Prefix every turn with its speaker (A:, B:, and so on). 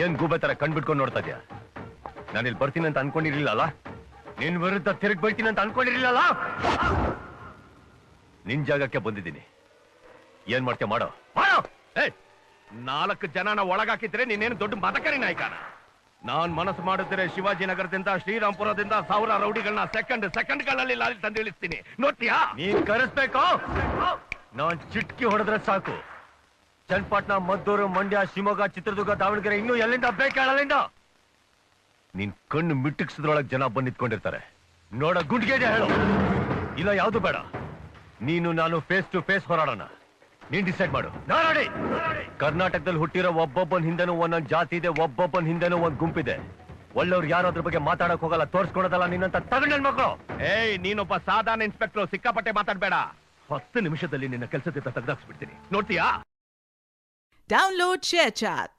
A: ಏನ್ ಗೂಬೆ ತರ ಕಣ್ಬಿಟ್ಕೊಂಡು ನೋಡ್ತಾ ಇದ್ಯಾ? ನಾನು ಇಲ್ಲಿ ಬರ್ತೀನಿ ಅಂತ ಅನ್ಕೊಂಡಿರ್ಲಿಲ್ಲ. ನಿನ್ ವಿರುದ್ಧ ತಿರುಗಿ ಬರ್ತೀನಿ ಅಂತ ಅನ್ಕೊಂಡಿರ್ಲಿಲ್ಲ. ನಿನ್ ಜಾಗಕ್ಕೆ ಬಂದಿದ್ದೀನಿ. ಏನ್ ಮಾಡ್ತೀಯ ಮಾಡೋ ಮಾಡೋ. 4 ಜನನ ಒಳಗಾಕಿದ್ರೆ ನೀನೇನು ದೊಡ್ಡ ಮದಕರಿ ನಾಯಕನ? ನಾನ್ ಮನಸ್ಸು ಮಾಡಿದ್ರೆ ಶಿವಾಜಿನಗರದಿಂದ ಶ್ರೀರಾಮ್ಪುರದಿಂದ 1000 ರೌಡಿಗಳನ್ನ ಸೆಕೆಂಡ್ಗಳಲ್ಲಿ ಲಾರಿ ತಂದು ಇಳಿಸ್ತೀನಿ. ನೋಡ್ತೀಯಾ? ನೀನ್ ಕರೆಸ್ಬೇಕು. ನಾನ್ ಚಿಟ್ಕಿ ಹೊಡೆದ್ರೆ ಸಾಕು. ಚನ್ನಪಟ್ಟಣ, ಮದ್ದೂರು, ಮಂಡ್ಯ, ಶಿವಮೊಗ್ಗ, ಚಿತ್ರದುರ್ಗ, ದಾವಣಗೆರೆ, ಇನ್ನೂ ಎಲ್ಲಿಂದ ಬೇಕಾಳಲ್ಲಿಂದ ನೀನ್ ಕಣ್ಣು ಮಿಟ್ಟಿಕ್ಸದ್ರೊಳಗೆ ಜನ ಬಂದು ನಿಂತ್ಕೊಂಡಿರ್ತಾರೆ. ನೋಡ ಗುಂಡ್ಗೆ ಇದೆ ಹೇಳು. ಇಲ್ಲ ಯಾವ್ದು ಬೇಡ. ನೀನು ನಾನು ಫೇಸ್ ಟು ಫೇಸ್ ಹೋರಾಡೋಣ. ನೀನ್ ಡಿಸೈಡ್ ಮಾಡು. ನೋಡಿ, ಕರ್ನಾಟಕದಲ್ಲಿ ಹುಟ್ಟಿರೋ ಒಬ್ಬೊಬ್ಬನ ಹಿಂದೆನೂ ಒಂದೊಂದು ಜಾತಿ ಇದೆ, ಒಬ್ಬೊಬ್ಬನ ಹಿಂದೆನೂ ಒಂದ್ ಗುಂಪಿದೆ. ಒಳ್ಳೆಯವ್ರು ಯಾರು ಅದ್ರ ಬಗ್ಗೆ ಮಾತಾಡಕ್ ಹೋಗಲ್ಲ, ತೋರ್ಸ್ಕೊಡೋದಲ್ಲ. ನಿನ್ನಂತ ತಗೊಂಡ್ ಮಕ್ಕಳು. ನೀನೊಬ್ಬ ಸಾಧಾರಣ ಇನ್ಸ್ಪೆಕ್ಟರ್, ಸಿಕ್ಕಾಪಟ್ಟೆ ಮಾತಾಡ್ಬೇಡ. 10 ನಿಮಿಷದಲ್ಲಿ ನಿನ್ನ ಕೆಲಸದಿಂದ ತೆಗೆದಾಕ್ಸ್ಬಿಡ್ತೀನಿ. ನೋಡ್ತೀಯಾ?
B: Download ShareChat.